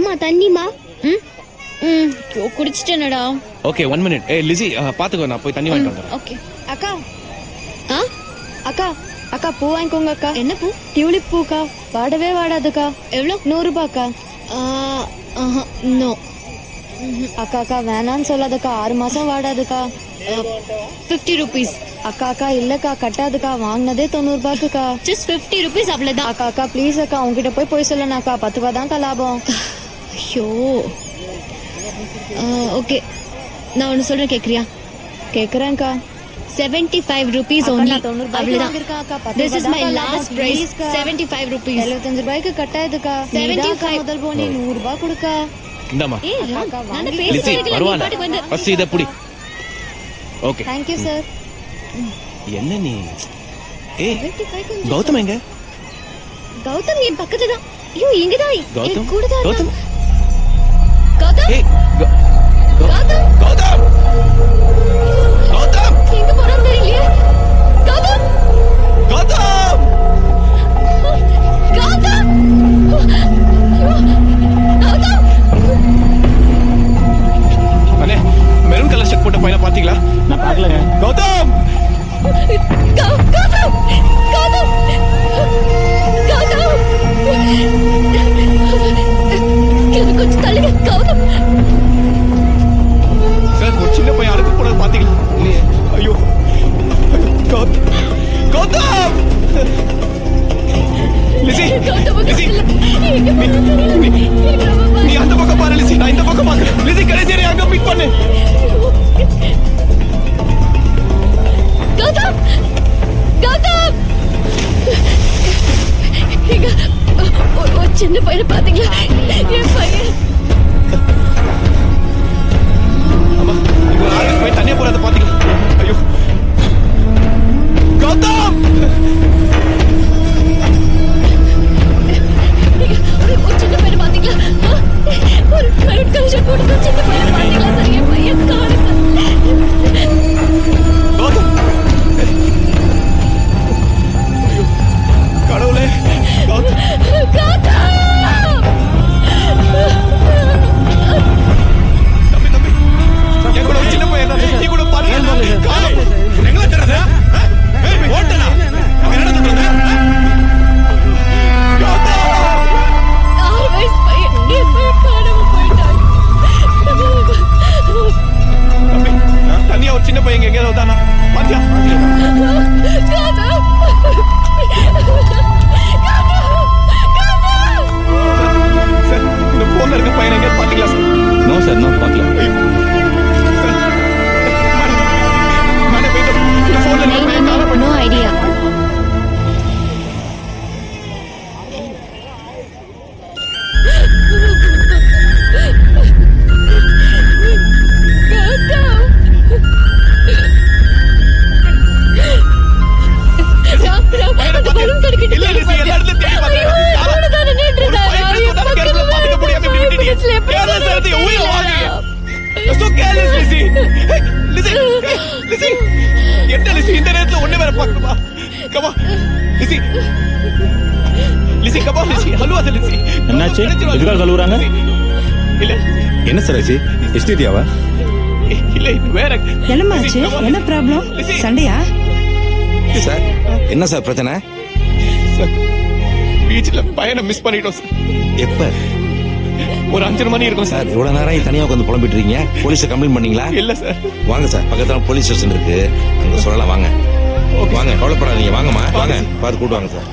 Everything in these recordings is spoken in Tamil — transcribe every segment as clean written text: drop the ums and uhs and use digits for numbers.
அம்மா தண்ணிமா. குடிச்சிட்டேனடா. Okay 1 minute. லிசி பாத்துக்கோ, நான் போய் தண்ணி வாங்கிட்டு வந்துறேன். ஓகே. அக்கா அக்கா அக்கா பூ வாங்கிக்கோங்க அக்கா. என்ன பூ? டியூலிப் பூக்கா. வாடவே வாடாதுக்கா. எவ்வளோ? 100 ரூபாய்க்கா. நோ அக்கா அக்கா வேணான்னு சொல்லாதக்கா. 6 மாசம் வாடாதுக்கா. 50 rupees. அக்கா அக்கா இல்லக்கா கட்டாதுக்கா. வாங்கினதே 90 ரூபாய்க்குக்கா. ஜஸ்ட் 50 rupees அவ்வளவுதான். அக்கா அக்கா ப்ளீஸ் அக்கா, உங்ககிட்ட போய் சொல்லணாக்கா. 10 ரூபா தான்க்கா லாபம். ஐயோ. ஓகே, நான் ஒன்னு சொல்றேன், கேக்குறியா? கேக்குறேன்க்கா. 75 rupees only. அவ்வளவுதான். This is my last price. 75 rupees. 75 ரூபாய்க்கு கட்டாதுக்கா. 75 முதல் போனி 100 ரூபாய் கொடுக்கா. இந்தாமா. நான் லிசி பேசுறேன். வருவானா? ஃபர்ஸ்ட் இத புடி. ஓகே. Thank you sir. என்ன நீ? கௌதம் எங்க? கௌதம் என் பக்கத்துல தான். ஐயோ இங்கதான். கௌதம் கூட தான். கௌதம் கௌதம் கௌதம் கௌதம் கௌதம் எங்க போறான்னு தெரியலையே. கௌதம் கௌதம் கௌதம் கௌதம். அண்ணே, மெரூன் கலர் ஷர்ட் போட்ட பையனை பாத்தீங்களா? நான் பார்க்கலங்க. கௌதம் கௌதம் கௌதம் கௌதம் கொஞ்சம் தள்ளுங்க. கௌதம் சார், ஒரு சின்ன பையன் அறுத்து போனது பாத்தீங்களா? இல்லையே. ஐயோ கௌதம் கௌதம் லிசி லிசி நீ அந்த பக்கம் பாரு லிசி, நான் இந்த பக்கம் பாக்குறேன். லிசி கடைசியா அங்க பிக் பண்ணு. கௌதம் கௌதம் எங்க ஒரு சின்ன பையனை பாத்தீங்களா? என் பையன். ஆமா, இவங்க ஆர்எஸ் போய் தனியா போறத பாத்தீங்களா? ஐயோ கௌதம் ஒரு சின்ன பையனை பாத்தீங்களா? ஒரு மெரூன் கலர் ஷர்ட் போட்டு சின்ன பையனை பாத்தீங்களா? சார், என் பையன் காணோம் சார். கௌதம் ஐயோ கடவுளே. கௌதம் தம்பி தம்பி, என் கூட ஒரு சின்ன பையன் தான். நீ கூட பாருங்க. எங்களை தெரியாதா? ஓட்டனா என்ன சொல்றது? கௌதம் 6 வயசு பையன் என் பையன் காணாம போயிட்டான். தம்பி, தனியா ஒரு சின்ன பையன் எங்கேயாவது வந்தானா? பாத்தியா? சார், இந்த போன்ல இருக்க பையன் எங்கேயாவது பாத்தீங்களா சார்? நோ சார், நோ பார்க்கல. சார், மேடம் இந்த போன்ல இருக்க பையன் காணாம போயிட்டான். No idea. என்ன லிசி இந்த நேரத்துல ஒண்ணு வேற பாக்கணுமா? கமா லிசி லிசி கமா லிசி ஹலோ அது லிசி. என்னாச்சு? எதுக்காக கழுவுறாங்க? இல்ல என்ன சார் ஆச்சு? எஸ்டிடியாவா? இல்ல இது வேற. என்னமாச்சு? என்ன ப்ராப்ளம்? சண்டையா? சார் என்ன சார் பிரச்சனை? சார், பீச்ல பையனை மிஸ் பண்ணிட்டோம் சார். எப்ப? ஒரு 5 மணி இருக்கும் சார். சார் இவ்வளவு நேரம் தனியா உட்காந்து புலம்பிட்டு இருக்கீங்க. போலீஸை கம்ப்ளைண்ட் பண்ணீங்களா? இல்ல சார். வாங்க சார், பக்கத்துல போலீஸ் ஸ்டேஷன் இருக்கு, அங்க சொல்லலாம். வாங்க வாங்க, கவலைப்படாதீங்க. வாங்கம்மா வாங்க, பார்த்து கூட்டு வாங்க சார்.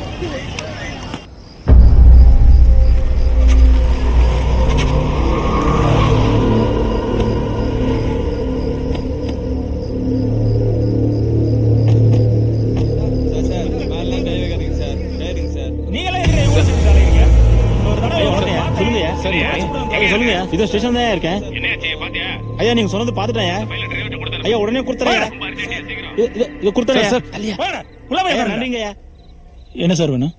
சொல்லுங்க, இதோ ஸ்டேஷன் தான் இருக்கேன். ஐயா நீங்க சொன்னது பாத்துட்டேன் ஐயா. உடனே கொடுத்துறேன். நன்றிங்க ஐயா. என்ன சார் வேணும்?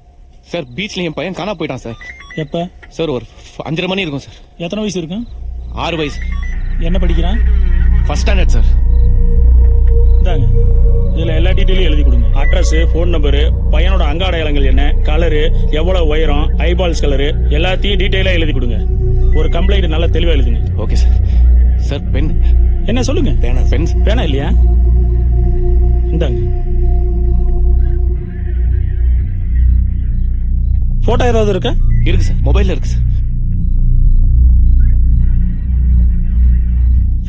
சார், பீச்ல என் பையன் காணா போயிட்டான் சார். எப்ப சார்? ஒரு 5:30 மணி இருக்கும் சார். எத்தனை வயசு இருக்கும்? 6 வயசு. என்ன படிக்கிறான்? First standard sir. இந்தாங்க, இதுல எல்லா டீட்டெயிலும் எழுதி கொடுங்க. அட்ரஸ், போன் நம்பரு, பையனோட அங்க அடையாளங்கள் என்ன, கலரு, எவ்வளவு உயரம், ஐபால்ஸ் கலரு, எல்லாத்தையும் டீட்டெயிலா எழுதி கொடுங்க. ஒரு கம்ப்ளைண்ட் நல்லா தெளிவா எழுதுங்க. Okay sir. சார் பென் என்ன சொல்லுங்க? பென் பேனா இல்லையா? இந்தாங்க. போட்டோ ஏதாவது இருக்கா? இருக்கு சார், மொபைல்ல இருக்கு சார்.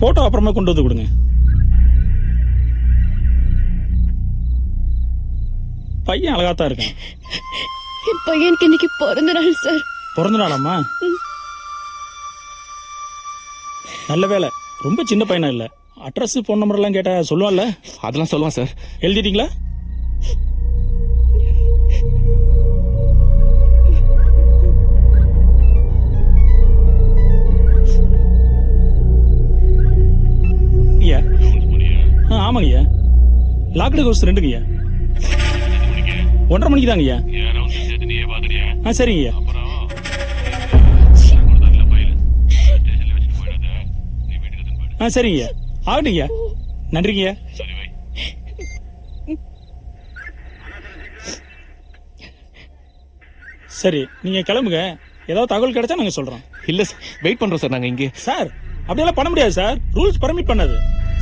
போட்டோ அப்புறமா கொண்டு வந்து கொடுங்க. பையன் அழகாத்தான் இருக்கான். என் பையனுக்கு இன்னைக்கு பிறந்த நாள் சார். பிறந்த நாளாம்மா? நல்ல வேலை, ரொம்ப சின்ன பையனா இல்ல. அட்ரஸ் போன் நம்பர் எல்லாம் கேட்டா சொல்லுவான்ல? அதெல்லாம் சொல்லுவான் சார். எழுதிட்டீங்களா? ஐயா ஆமாங்க ஐயா. Logged house 2ங்கய்யா. 1:30 மணிக்கு தாங்க ஐயா. சரிங்க ஐயா. சரிங்க ஐயா. ஆகட்டுங்க ஐயா. நன்றிங்க ஐயா. சரி, நீங்க கிளம்புங்க. ஏதாவது தகவல் கிடைச்சா நாங்க சொல்றோம். இல்ல சார், வெயிட் பண்றோம் சார். நாங்க இங்கே சார் அப்படியெல்லாம் பண்ண முடியாது சார். ரூல்ஸ் பர்மிட் பண்ணாது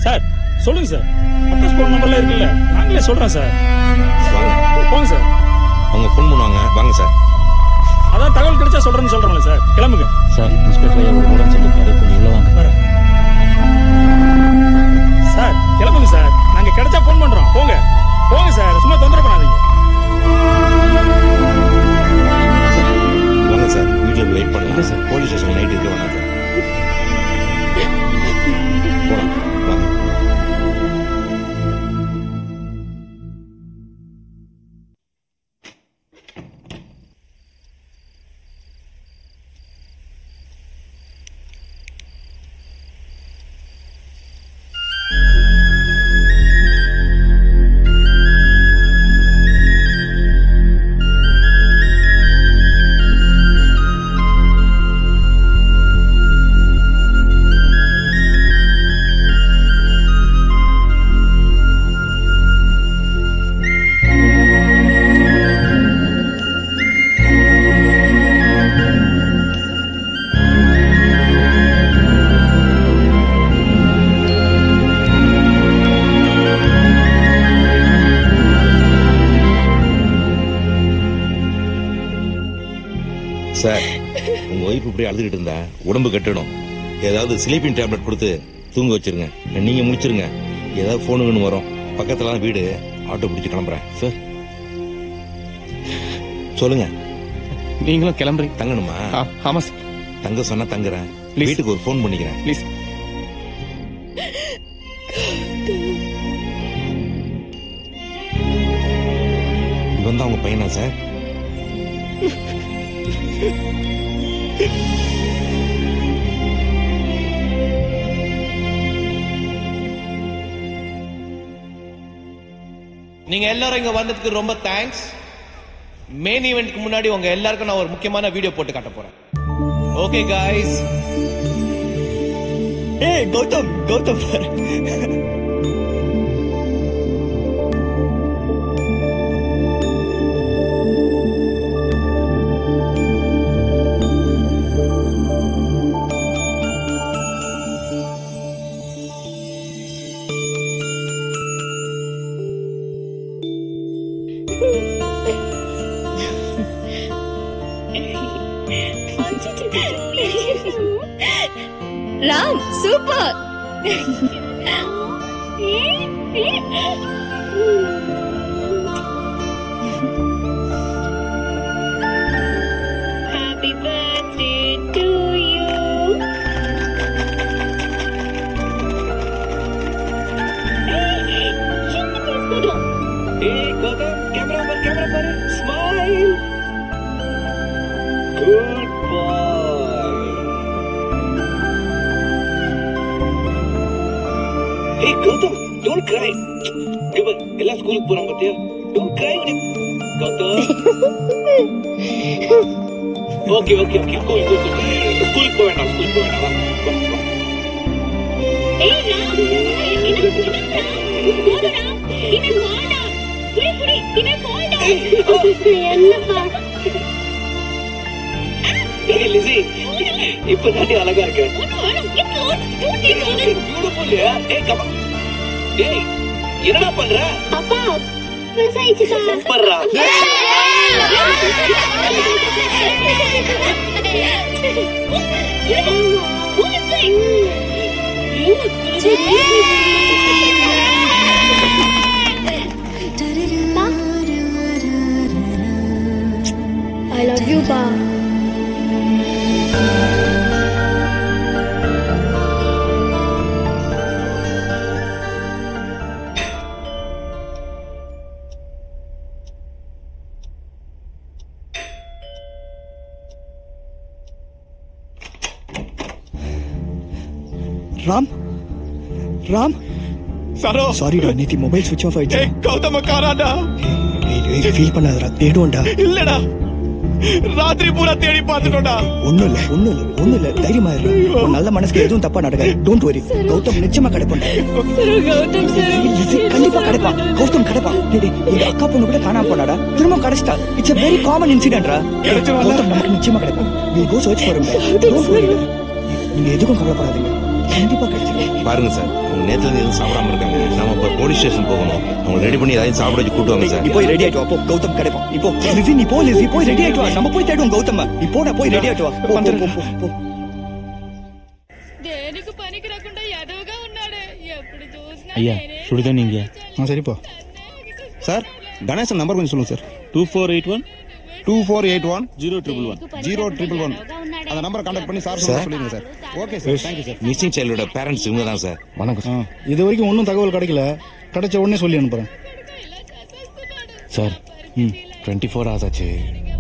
சார். சொல்லுங்க சார். அட்ரஸ் போன் நம்பர்ல இருக்குல்ல, நாங்களே சொல்றோம் சார். வாங்க போங்க சார். அவங்க ஃபோன் பண்ணுவாங்க. வாங்க சார். அதான் தகவல் கிடைச்சா சொல்றோம்ல சார். கிளம்புங்க சார். இன்ஸ்பெக்டர் ஐயா ஒரு உடனே சொல்லிருக்காரு, கொஞ்சம் உள்ள வாங்க. வரேன் சார். கிளம்புங்க சார். நாங்க கிடைச்சா போன் பண்றோம். போங்க போங்க சார். சும்மா தொந்தரவு பண்ணாதீங்க. வாங்க சார். வீட்டுல வெயிட் பண்ணுங்க சார். போலீஸ் ஸ்டேஷன் நைட் இருக்க வேணாம் சார். போலாம் வாங்க. சார், உங்க ஒய்ஃப் இப்படி அழுதுகிட்டு இருந்தா உடம்பு கட்டணும். ஏதாவது ஸ்லீப்பிங் டேப்லெட் கொடுத்து தூங்க வச்சிருங்க. நீங்க முடிச்சிருங்க. ஏதாவது போனுங்கன்னு வரும். பக்கத்துல வீடு. ஆட்டோ பிடிச்சு கிளம்புறேன் சார். சொல்லுங்க. நீங்களும் கிளம்புறீங்க? தங்கணுமா? ஆமா சார். தங்க சொன்னா தங்குறேன். வீட்டுக்கு ஒரு போன் பண்ணிக்கிறேன் ப்ளீஸ். இவன் தான் உங்க பையனா சார்? நீங்க எல்லாரும் இங்க வந்ததுக்கு ரொம்ப தேங்க்ஸ். மெயின் ஈவென்ட்க்கு முன்னாடி உங்க எல்லாருக்கும் நான் ஒரு முக்கியமான வீடியோ போட்டு காட்ட போறேன். Okay guys. ஏய் Gautham, Gautham Ram super. Happy birthday to you. Hey Gautam, camera पर smile. Good boy. Hey Gautam, don't cry. Come on, எல்லா ஸ்கூலுக்கு போறாங்க பாத்தியா? Don't cry. Gautam. Okay. Cool. ஸ்கூலுக்கு போக வேண்டாம். வா. ஏய் ராம், போடா. இனி போடா. புடி. இனி போடா. என்னப்பா? லிசி இப்ப தாண்டி அழகா இருக்கு. பியூட்டிஃபுல். என்னடா பண்ற? அப்பா சூப்பர்ரா. I love you, Pa. Ram Ram Saro சாரிடா நேத்தி மொபைல் ஸ்விட்ச் ஆஃப் ஆயிடுச்சு. கௌதம காராடா. ஃபீல் பண்ணாதடா, தேடுவோம்டா. இல்லடா, ராத்திரி பூரா தேடி பார்த்துட்டோம்டா. ஒண்ணும் இல்ல தைரியமா இரு. ஒரு நல்ல மனசுக்கு எதுவும் தப்பா நடக்காது. Don't worry. கௌதம் நிச்சயமா கிடைப்பான்டா. கண்டிப்பா கிடைப்பான். கௌதம் கிடைப்பான். எங்க அக்கா பொண்ணு கூட காணாம போனாடா, திரும்ப கிடைச்சிட்டா. It's a very common incident ரா. கௌதம் நமக்கு நிச்சயமா கிடைப்பான். we'll go search for him. Don't worry. நீங்க எதுக்கும் கவலைப்படாதீங்க, கண்டிப்பா கிடைச்சிடும். பாருங்க சார், அவங்க நேத்துல இருந்து எதுவும் சாப்பிடாம இருக்காங்க. நம்ம இப்ப போலீஸ் ஸ்டேஷன் போகணும். அவங்க ரெடி பண்ணி ஏதாவது சாப்பிட வச்சு கூட்டு வாங்க சார். நீ போய் ரெடி ஆயிட்டு வா. போ, கௌதம் கிடைப்பான். இப்போ லிசி நீ போ. லிசி போய் ரெடி ஆயிட்டு வா. நம்ம போய் தேடுவோம் கௌதம். நீ போடா, போய் ரெடி ஆயிட்டு வா. போ. దేనికి పనికి రాకుండా ఎదవగా ఉన్నాడు. ఎప్పుడు చూసినా ஐயா சுடுதான் நீங்க சரிப்பா சார். கணேசன் நம்பர் கொஞ்சம் சொல்லுங்க சார். 2481 2481 0111 அந்த நம்பரை கான்டாக்ட் பண்ணி சார் சொல்லுங்க sir. Okay sir, thank you sir. Missing சைல்டோட பேரண்ட்ஸ் இவங்க தான் சார். வணக்கம் சார். இது வரைக்கும் ஒன்றும் தகவல் கிடைக்கல. கிடைச்ச உடனே சொல்லி அனுப்புறேன் சார். 24 hours ஆச்சு,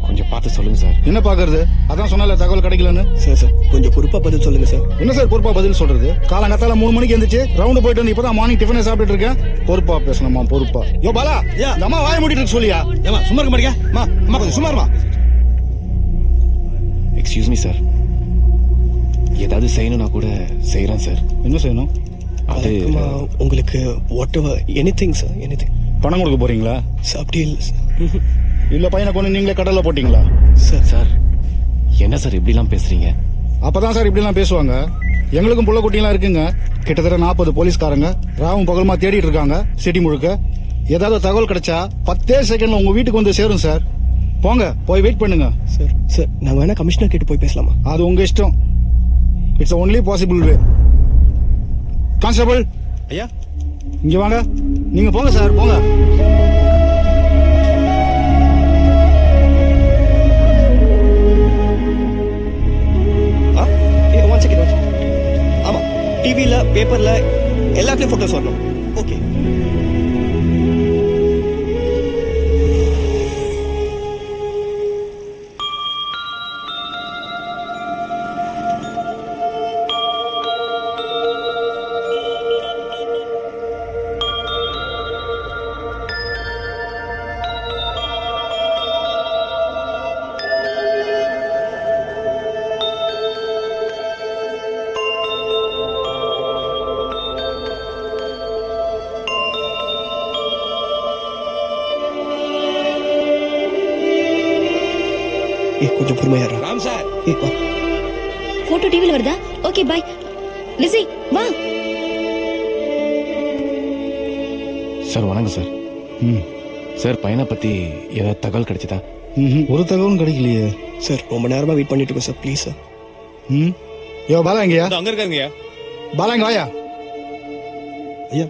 கொஞ்சம் பார்த்து சொல்லுங்க சார். என்ன பாக்குறது? அதான் சொன்னால தகவல் கிடைக்கலன்னு. சார் கொஞ்சம் பொறுப்பா பதில் சொல்லுங்க சார். என்ன சார் பொறுப்பா பதில் சொல்றது? காலங்காத்தால 3 மணிக்கு எந்திரிச்சு ரவுண்ட் போயிட்டு வந்து இப்பதான் மார்னிங் டிஃபனே சாப்பிட்டு இருக்கேன். பொறுப்பா பேசணுமா? பொறுப்பா. யோ பாலா, இந்த அம்மா வாய மூடிட்டு இருக்கு சொல்லியா? ஏமா சும்மா இருக்க மாட்டீங்க? அம்மா கொஞ்சம் சும்மா இருமா. எக்ஸ்கியூஸ் மீ சார், ஏதாவது செய்யணும்னா கூட செய்யறேன் சார். என்ன செய்யணும்? அது உங்களுக்கு what ever anything sir, anything. பணம் கொடுக்க போறீங்களா? அப்படி இல்லை சார். இல்ல பையனை கொண்டு நீங்களே கடல்ல போட்டீங்களா? சார் என்ன சார் இப்படிலாம் பேசுறீங்க? அப்பதான் சார் இப்படிலாம் பேசுவாங்க. எங்களுக்கும் புள்ள குட்டிலாம் இருக்குங்க. கிட்டத்தட்ட 40 போலீஸ்காரங்க ராவும் பகலுமா தேடிட்டு இருக்காங்க சிட்டி முழுக்க. ஏதாவது தகவல் கிடைச்சா 10 செகண்ட்ல உங்க வீட்டுக்கு வந்து சேரும் சார். போங்க, போய் வெயிட் பண்ணுங்க. சார் நாங்க வேணா கமிஷனர் கிட்ட போய் பேசலாமா? அது உங்க இஷ்டம். It's only possible way. Constable ஐயா இங்க வாங்க. நீங்க போங்க சார், போங்க. ஆமா, டிவில பேப்பர்ல எல்லாத்துலயும் போட்டோஸ் வரணும். ஓகே. கொஞ்சம் பொறுமையா இரு. ராம் சார், போட்டோ டிவில வருதா? Okay bye. லிசி வா. சார் வணக்கம் சார். சார் பையனை பத்தி ஏதாவது தகவல் கிடைச்சதா? ஒரு தகவலும் கிடைக்கலையே சார். ரொம்ப நேரமா வெயிட் பண்ணிட்டு இருக்கோம் சார், ப்ளீஸ் சார். யோ பாலா எங்கயா? அங்க இருக்காங்கய்யா. பாலா எங்க வாயா? ஐயா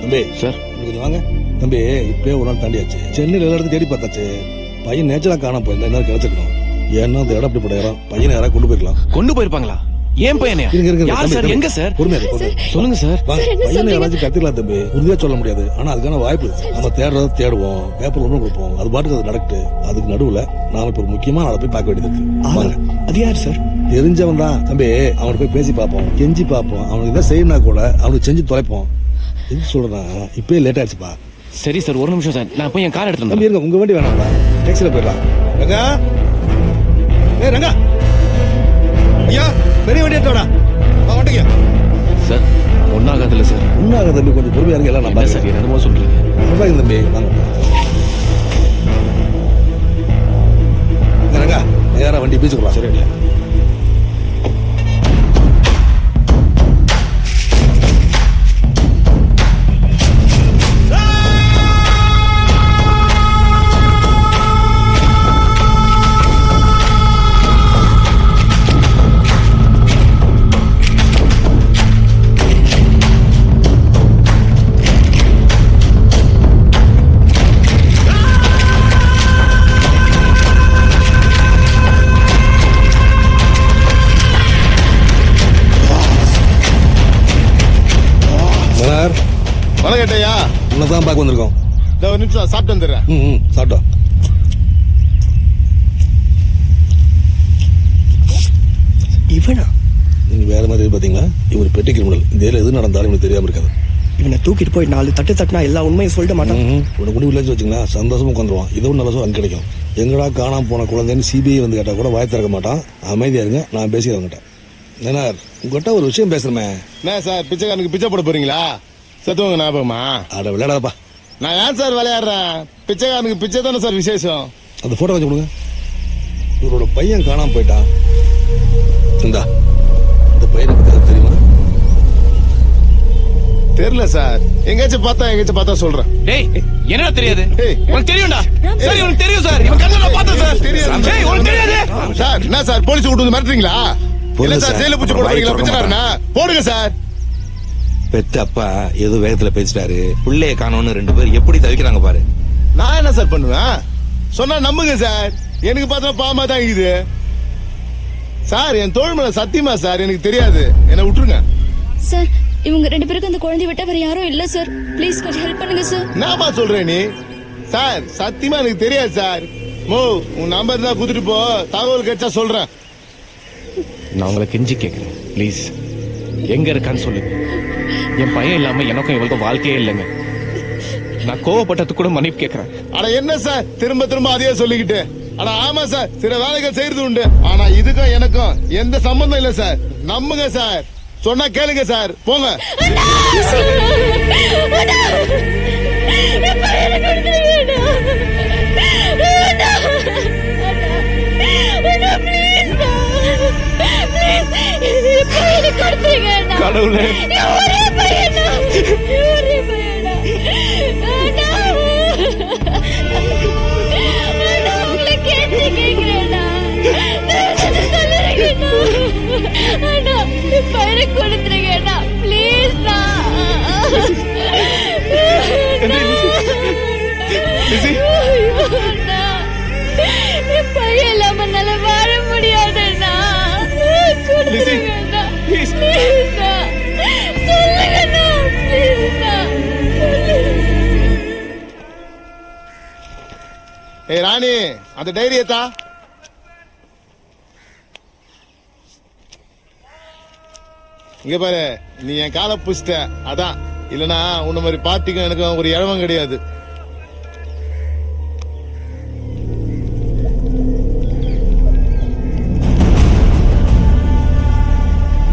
தம்பி சார் கொஞ்சம் வாங்க. தம்பி இப்பயே ஒரு நாள் தாண்டியாச்சு. சென்னையில் எல்லா இடத்துக்கும் தேடி பார்த்தாச்சு. பையன் நேச்சரா காணாம போயிருந்தா என்ன கிடைச்சிருக்கணும். ஏன்னா அந்த இடம் அப்படிப்பட்ட இடம். பையனை யாராவது கொண்டு போயிருக்கலாம். கொண்டு போயிருப்பாங்களா? ஏன் பையனே? யார் சார்? எங்க சார்? பொறுமையா சொல்லுங்க சார். பையனை யாராச்சும் கத்துக்கலாம் தம்பி. உறுதியா சொல்ல முடியாது, ஆனா அதுக்கான வாய்ப்பு நம்ம தேடுறத தேடுவோம். பேப்பர் ஒன்றும் கொடுப்போம், அது பாட்டுக்கு அது நடக்குது. அதுக்கு நடுவுல நாம இப்ப ஒரு முக்கியமான ஆளை போய் பார்க்க வேண்டியது இருக்கு. அது யார் சார்? தெரிஞ்சவன் தான் தம்பி. அவனை போய் பேசி பார்ப்போம், கெஞ்சி பார்ப்போம். அவனுக்கு எதாவது செய்யணும்னா கூட அவனுக்கு செஞ்சு தொலைப்போம். எதுக்கு சொல்றேன், இப்பயே லேட் ஆயிடுச்சுப்பா. சரி சார், ஒரு நிமிஷம் சார், நான் போய் என் கார் எடுத்துட்டு தம்பி இருங்க, உங்க வண்டி வேணாம்ப்பா, டாக்ஸில போயிடலாம். ரங்கா, ரங்கா, ஐயா பெரிய வண்டி எடுத்தோடா. Sir ஒன்னாகாதுல்ல sir. என்ன ஆகுது தம்பி, கொஞ்சம் பொறுமையா இருங்க. எல்லாம் என்ன சார் என்னமோ சொல்றீங்க? நம்பாங்க தம்பி, வாங்க. ரங்கா நேரா வண்டி பீச்சுக்கலாம். சரி இல்லையா? வணக்கட்டையா, உன்னதான் பார்க்க வந்திருக்கோம். ஒரு நிமிஷம் சாப்பிட்டு வந்துடுறேன். சாப்பிட்டோம். இவனா? நீங்க வேற மாதிரி பாத்தீங்களா? இவர் பெட்டி கிரிமினல். இந்த ஏரியா எது நடந்தாலும் இவனுக்கு தெரியாம இருக்காது. இவனை தூக்கிட்டு போய் 4 தட்டு தட்டினா எல்லா உண்மையும் சொல்லிட மாட்டான். உனக்கு முடி வில்லேஜ் வச்சுங்களா சந்தோஷமா உட்காந்துருவான். இதுவும் நல்ல அங்கே கிடைக்கும். எங்கடா காணாம போன குழந்தைன்னு சிபிஐ வந்து கேட்டா கூட வாய் திறக்க மாட்டான். அமைதியா இருங்க, நான் பேசி அவங்ககிட்ட. என்ன உங்ககிட்ட ஒரு விஷயம் பேசுறேன். என்ன சார், பிச்சைக்காரனுக்கு பிச்சை போட போறீங்களா? செத்துவங்க ஞாபகமா? அட விளையாடாப்பா. நான் ஏன் சார் விளையாடுறேன்? பிச்சைக்காரனுக்கு பிச்சை தானே சார் விசேஷம். அந்த போட்டோ வச்சு கொடுங்க. இவரோட பையன் காணாம போயிட்டான். இந்தா, இந்த பையனுக்கு தெரியுமா? தெரியல சார். எங்கேயாச்சும் பார்த்தா சொல்றேன். டேய் என்னடா தெரியாது? உனக்கு தெரியும்டா. சரி உனக்கு தெரியும் சார். இவன் கண்ணல பார்த்தா சார். தெரியாது. டேய் உனக்கு தெரியாது? சார் என்ன சார் போலீஸ் கூட்டி வந்து மிரட்டுறீங்களா? இல்ல சார், ஜெயில பூச்சி போடுறீங்களா? பிச்சைக்காரனா போடுங்க சார். பெத்த அப்பா ஏதோ வேகத்துல பேசிட்டாரு. பிள்ளைய காணோன்னு 2 பேர் எப்படி தவிக்கிறாங்க பாரு. நான் என்ன சார் பண்ணுவேன்? சொன்னா நம்புங்க சார். எனக்கு பார்த்தா பாவமா தான் இருக்குது சார். என் தோள் மேல சத்தியமா சார் எனக்கு தெரியாது. என்ன விட்டுருங்க சார். இவங்க 2 பேருக்கு அந்த குழந்தை விட்ட வேற யாரும் இல்ல சார். ப்ளீஸ் கொஞ்சம் ஹெல்ப் பண்ணுங்க சார். நாமா சொல்றேன் நீ சார். சத்தியமா எனக்கு தெரியாது சார். உன் நம்பர் தான் குடுத்துட்டு போ. தகவல் கிடைச்சா சொல்றேன். நான் உங்களை கெஞ்சி கேட்கிறேன், ப்ளீஸ் எங்க இருக்கான்னு சொல்லுங்க. என் பையன் இல்லாம எனக்கும் இவளுக்கும் வாழ்க்கையே இல்லைங்க. நான் கோவப்பட்டதுக்கு கூட மன்னிப்பு கேட்கிறேன். ஆனா என்ன சார் திரும்ப திரும்ப அதையே சொல்லிக்கிட்டு? ஆனா ஆமா சார், சில வேலைகள் செய்யறது உண்டு. ஆனா இதுக்கும் எனக்கும் எந்த சம்பந்தம் இல்ல சார். நம்புங்க சார். சொன்னா கேளுங்க சார். போங்க. கடவுளே, பயிரை கொடுத்துருங்கண்ணா ப்ளீஸ்ண்ணா. பையன் இல்லாம நல்ல வாழ முடியாதுண்ணா. கொடுத்துருங்கண்ணா ப்ளீஸ்ண்ணா. சொல்லுங்கண்ணா ப்ளீஸ்ண்ணா. ஏய் ராணி, அந்த டைரியத்தா. இங்க பாரு, நீ என் காலை புடிச்சிட்ட அதான். இல்லனா உன்ன மாதிரி பார்ட்டிக்கும் எனக்கு ஒரு இழவம் கிடையாது.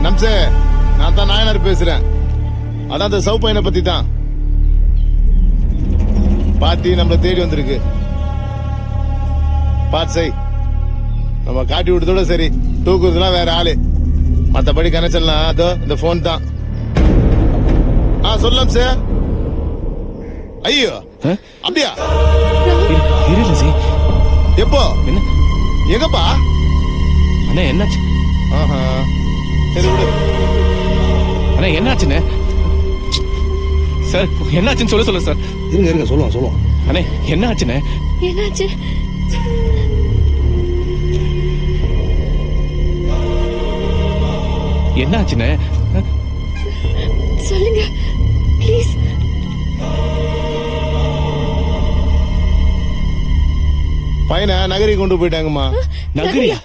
நம்சே, நான் தான் நாயனார் பேசுறேன். அதான் அந்த சவு பையனை பத்தி தான். பார்ட்டி நம்மள தேடி வந்திருக்கு. பார்த்து செய். நம்ம காட்டி விட்டதோட சரி, தூக்குறதுலாம் வேற ஆளு. மத்தபடி கனெக்ஷன்லாம் அதோ இந்த போன் தான். சொல்லலாம் சார். ஐயோ அப்படியா? எப்போ? எங்கப்பா? அண்ணா என்னாச்சு? சரி விடு. அண்ணா என்னாச்சுண்ணே? சார் என்னாச்சுன்னு சொல்ல சார். இருங்க சொல்லுவோம். அண்ணே என்னாச்சுண்ணே? என்னாச்சு? என்னாச்சுண்ணே? சொல்லுங்க ப்ளீஸ். பையனை நகரி கொண்டு போயிட்டாங்கம்மா. நகரியா?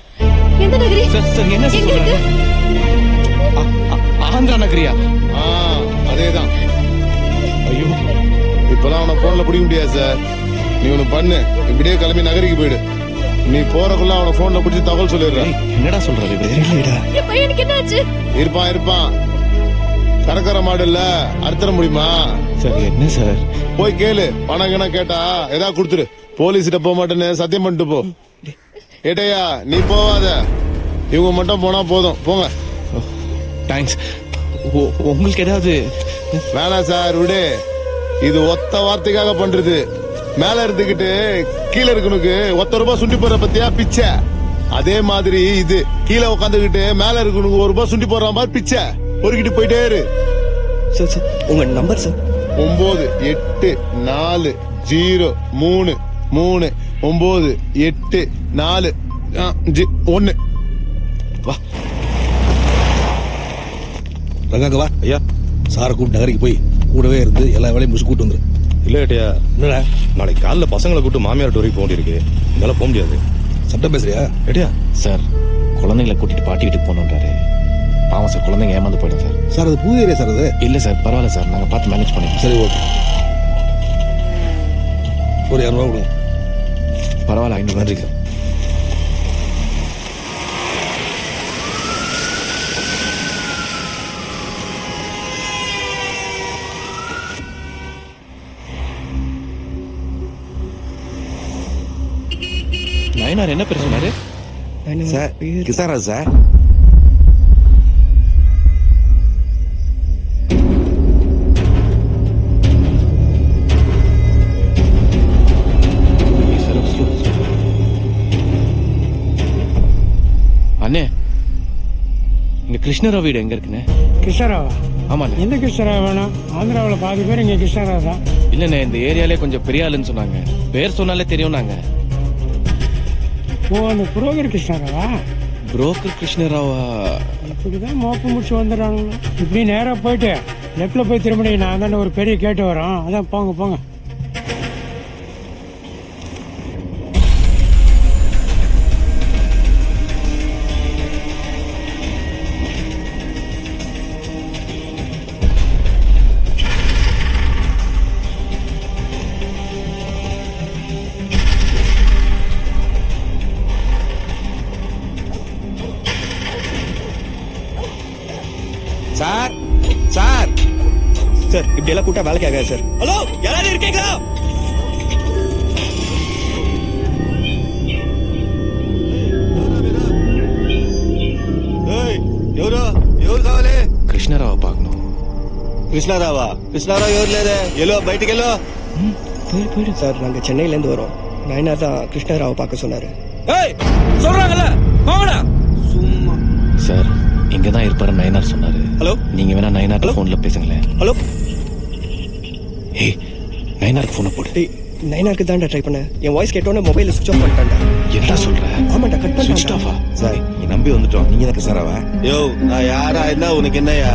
எந்த நகரி? சார் என்ன சொல்றீங்க? ஆந்திரா நகரியா? அதேதான். ஐயோ, இப்பதான் அவனை போன்ல பிடிக்க முடியாது சார். நீ ஒண்ணு பண்ணு, இப்படியே கிளம்பி நகரிக்கு போயிடு. நீ போறக்குள்ள அவனை போன்ல பிடிச்சி தகவல் சொல்லிடுற. என்னடா சொல்றது? என் பையனுக்கு என்னாச்சு? இருப்பான். கறக்கிற மாடு இல்ல அறுத்தர முடியுமா? சார் என்ன சார்? போய் கேளு, பணம் கணக்கு கேட்டா ஏதாவது கொடுத்துரு. போலீஸ்கிட்ட போக மாட்டேன்னு சத்தியம் பண்ணிட்டு போ. ஏட்டையா நீ போவாத, இவங்க மட்டும் போனா போதும். போங்க. தேங்க்ஸ். உங்களுக்கு ஏதாவது? வேணாம் சார், விடு. இது ஒத்த வார்த்தைக்காக பண்றது. மேல இருந்துகிட்டு கீழே இருக்கணுக்கு ₹1 சுண்டி போற பத்தியா பிச்சை. அதே மாதிரி இது கீழே உட்காந்துக்கிட்டு மேல இருக்கணுக்கு ₹1 சுண்டி போடுற மாதிரி பிச்சை பொறுக்கிட்டு போயிட்டே இரு. சார் சார் உங்க நம்பர் சார்? 9840339841. வா ரங்காங்க வா. ஐயா சாரை கூப்பிட்டு நகரிக்கு போய் கூடவே இருந்து எல்லா வேலையும் முடிச்சு கூட்டு வந்துரு. இல்ல ஏட்டையா, என்னடா நாளைக்கு காலைல பசங்களை கூப்பிட்டு மாமியார் வரைக்கும் போக வேண்டியிருக்கு. என்னால போக முடியாது. சட்டம் பேசுறியா? ஏட்டையா சார் குழந்தைங்களை கூட்டிட்டு பாட்டி வீட்டுக்கு போகணுன்றாரு. பாவம் சார், குழந்தைங்க ஏமாந்து போயிடும் சார். சார் அது புது ஏரியா சார். அது இல்ல சார், பரவாயில்ல சார், நாங்க பார்த்து மேனேஜ் பண்ணிக்கிறோம். சரி ஓகே. ஒரு 200 கொடுங்க. பரவாயில்ல, 500 நன்றி சார். நயனார் என்ன பேர் சொன்னாரு சார்? கிருஷ்ணராஜ் சார். அண்ணே, இங்க கிருஷ்ணராவ் வீடு எங்க இருக்குண்ணே? கிருஷ்ணராவா? ஆமாண்ணே. எந்த கிருஷ்ணராவ் வேணும்? ஆந்திராவில் பாதி பேர் இங்க கிருஷ்ணராவ் தான். இல்லண்ணே, இந்த ஏரியாலே கொஞ்சம் பெரிய ஆளுன்னு சொன்னாங்க. பேர் சொன்னாலே தெரியும். நாங்க ஓ, அந்த புரோகர் கிருஷ்ணராவா? புரோக்கர் கிருஷ்ணராவா? இப்படிதான் மோப்பம் முடிச்சு வந்துடுறாங்களோ. இப்படி நேரா போயிட்டு லெப்ட்ல போய் திரும்ப நான் தானே ஒரு பெரிய கேட்டு வரோம். அதான் போங்க போங்க. சார் சார் சார் இப்படி எல்லாம் கூட்டா வேலைக்கு ஆகாது சார். ஹலோ, யாராவது இருக்கீங்களா? ఎవరు కావాలి? కృష్ణారావు పాకను. కృష్ణారావా? కృష్ణారావు ఎవరు లేదే. ఎల్లో బయటికి ఎల్లో. சார் நாங்க சென்னையில இருந்து வரோம். நயனார் தான் கிருஷ்ணராவை பார்க்க சொன்னாரு. சொல்றாங்கல்ல, போங்கடா. சும்மா சார் இங்கதான் இருப்பாரு நயனார் சொன்னாரு. ஹலோ, நீங்க வேணா நயனார் போன்ல பேசுங்களேன். ஹலோ. ஏய், நயனாருக்கு போன போடு. நயனாருக்கு தான்டா ட்ரை பண்ண. என் வாய்ஸ் கேட்டோன்னே மொபைல் சுவிட்ச் ஆஃப் பண்ணிட்டான்டா. என்னடா சொல்ற? ஆமாண்டா, கட் பண்ணி சுவிட்ச் ஆஃபா? சார் நீ நம்பி வந்துட்டோம். நீங்க தான் கிருஷ்ணராவா? யோ, நான் யாரா இருந்தா உனக்கு என்னையா?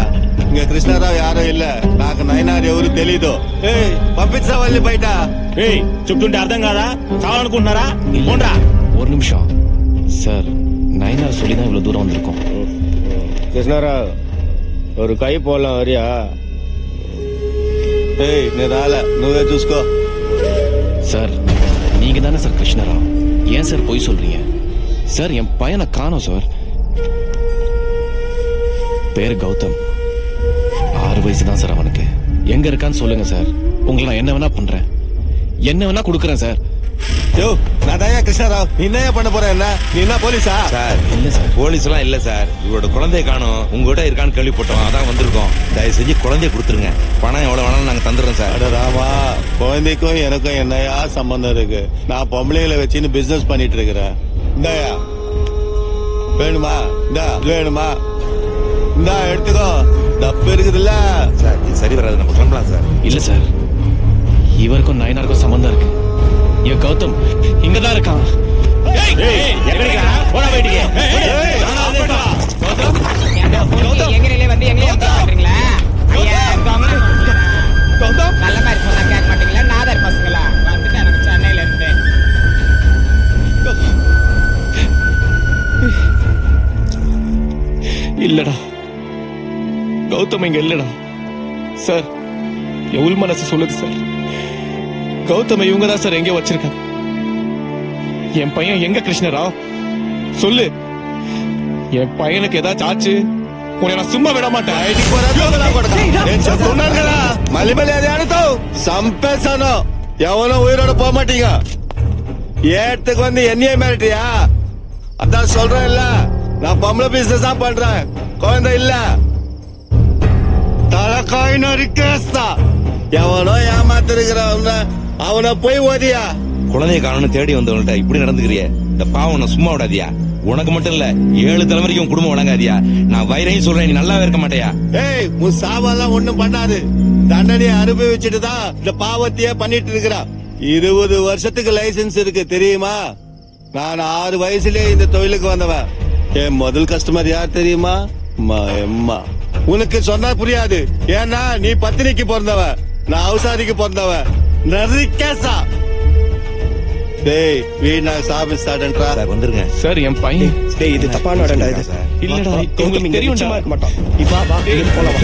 இங்க కృష్ణారావు யாரும் இல்ல. నాకు నయనార్ ఎవరు తెలీదు. ఏయ్ పంపించా వాళ్ళని బయట. ఏయ్ చెప్తుంటే అర్థం కాదా? చావాలనుకుంటున్నారా? పోండ్రా. ஒரு நிமிஷம் சார், நயனார் சொல்லிதான் இவ்வளவு தூரம் வந்திருக்கோம். కృష్ణారావు ஒரு கை போடலாம் வரியா? ஏய் நீ ரால నువ్వే చూసుకో. சார் நீங்க தானே சார் கிருஷ்ணராவ்? ஏன் சார் பொய் சொல்றீங்க? சார் என் பையனை காணோம் சார். பேரு கௌதம். 6 வயசு தான் சார் அவனுக்கு. எங்க இருக்கான்னு சொல்லுங்க சார். உங்களை நான் என்ன வேணா பண்றேன், என்ன வேணா கொடுக்குறேன் சார். யோ நான் தான் கிருஷ்ணாராவ். நீ என்ன பண்ண போற? என்ன நீ என்ன போலீஸா? சார் இல்ல சார், போலீஸ் எல்லாம் இல்ல சார். இவரோட குழந்தைய காணும். உங்ககிட்ட இருக்கான்னு கேள்விப்பட்டோம், அதான் வந்திருக்கோம். தயவு செஞ்சு குழந்தைய கொடுத்துருங்க. பணம் எவ்வளவு வேணாலும் நாங்க தந்துடுறோம் சார். அட ராமா, குழந்தைக்கும் எனக்கும் என்னையா சம்பந்தம் இருக்கு? நான் பொம்பளைகளை வச்சுன்னு பிசினஸ் பண்ணிட்டு இருக்கிறேன். இந்தாயா வேணுமா? இந்தா இது வேணுமா? இந்தா எடுத்துக்கோ. தப்பு இருக்குதுல்ல சார். இது சரி வராது, நம்ம கிளம்பலாம் சார். இல்ல சார், இவருக்கும் நயனாருக்கும் சம்பந்தம் இருக்கு. என் கௌதம் இங்கதான் இருக்கான். இல்லடா, கௌதம் இங்க இல்லடா சார். என் உள் மனசு சொல்லுது சார். கௌதம இவங்க தான் சார் எங்க வச்சிருக்காங்க. என் பையன் எங்க கிருஷ்ணராவ்? சொல்லு, என் பையனுக்கு ஏதாச்சும் ஆச்சு, உன்னை நான் சும்மா விட మాటేన్ మళ్ళీ మళ్ళీ అది ఆడుతావు చంపేస్తాను ఎవరో ఉయిరోட போக மாட்டீங்க ஏட்டுக்கு வந்து என்னையே மிரட்டியா அதான் சொல்றேன் இல்ல நான் பொம்பளை பிசினஸ் தான் பண்றேன் குழந்தை இல்ல தலைக்காய் நறுக்கேஸ்தா எவனோ ஏமாத்திருக்கிறவன அவனை போய் ஓதியா குழந்தைய காணணும் தேடி வந்தவங்கள்ட்ட இப்படி நடந்துக்கிறிய இந்த பாவம் நான் சும்மா விடாதியா உனக்கு மட்டும் இல்ல 7 தலைமுறைக்கும் குடும்பம் வழங்காதியா நான் வைரையும் சொல்றேன் நீ நல்லாவே இருக்க மாட்டியா ஏய் உன் சாவெல்லாம் ஒண்ணும் பண்ணாது தண்டனையை அனுபவிச்சுட்டு தான் இந்த பாவத்தையே பண்ணிட்டு இருக்கிறா 20 வருஷத்துக்கு லைசன்ஸ் இருக்கு தெரியுமா நான் 6 வயசுலயே இந்த தொழிலுக்கு வந்தவன் என் முதல் கஸ்டமர் யார் தெரியுமா அம்மா உனக்கு சொன்னா புரியாது ஏன்னா நீ பத்தினிக்கு பிறந்தவ நான் அவசாரிக்கு பிறந்தவ நரிக்கேசா டேய் வீணா சாப்பிட்டாடன்றா வந்துருங்க சார் என் பையன் டேய் இது தப்பான இடம்டா இது இல்லடா உங்களுக்கு தெரியும் சும்மா இருக்க மாட்டான் வா வா போலாம்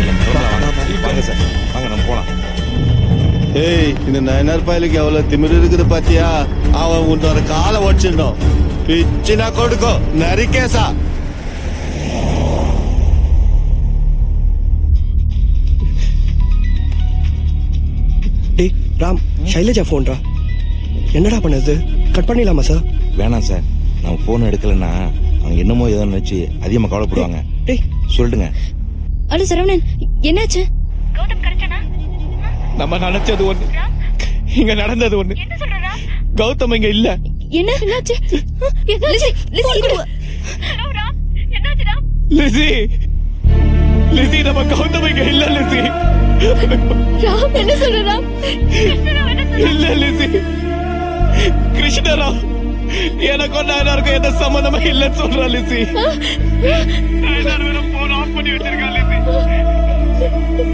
வாங்க சார் வாங்க நம்ம போலாம் ஏய் இந்த நயனார் பயலுக்கு எவ்வளவு திமிரு இருக்குது பாத்தியா அவன் உன்னோட காலை ஒடிச்சிடணும் பிச்சினா கொடுக்கோ நரிக்கேசா டேய் ராம் ஷைலஜா போன்ரா என்னடா பண்ணது கட் பண்ணிடலாமா சார் வேணாம் சார் நான் போன் எடுக்கலன்னா அவங்க என்னமோ ஏதோ நினைச்சு அதிகமா கவலைப்படுவாங்க டேய் சொல்லிடுங்க அட சரவணன் என்னாச்சு நம்ம நினைச்சது ஒண்ணு இங்க நடந்தது ஒண்ணு கௌதம் இங்க இல்ல என்னாச்சு லிசி லிசி நம்ம கௌதம் இங்க இல்ல லிசி ராம் என்ன சொல்ற ராம் இல்ல லிசி கிருஷ்ணராவ் எனக்கும் நாயனாருக்கும் எந்த சம்பந்தமா இல்லன்னு சொல்றா லிசி போன் ஆஃப் பண்ணி வச்சிருக்கா லிசி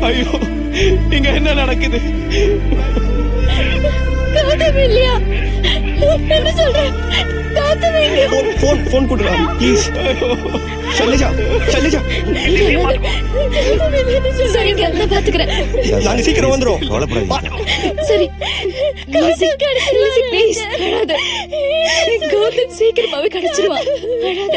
ஐயோ இங்க என்ன நடக்குது கௌதம் இல்லையா என்ன சொல்ற கௌதம் எங்க போன் கொடுறா ப்ளீஸ் ஷைலஜா ஷைலஜா சரிங்க நான் பாத்துக்கிறேன் நாங்க சீக்கிரம் வந்துரும் கவலைப்படாதீங்க சரி ப்ளீஸ் அழாத கௌதம் சீக்கிரமாவே கிடைச்சிருவான் அழாத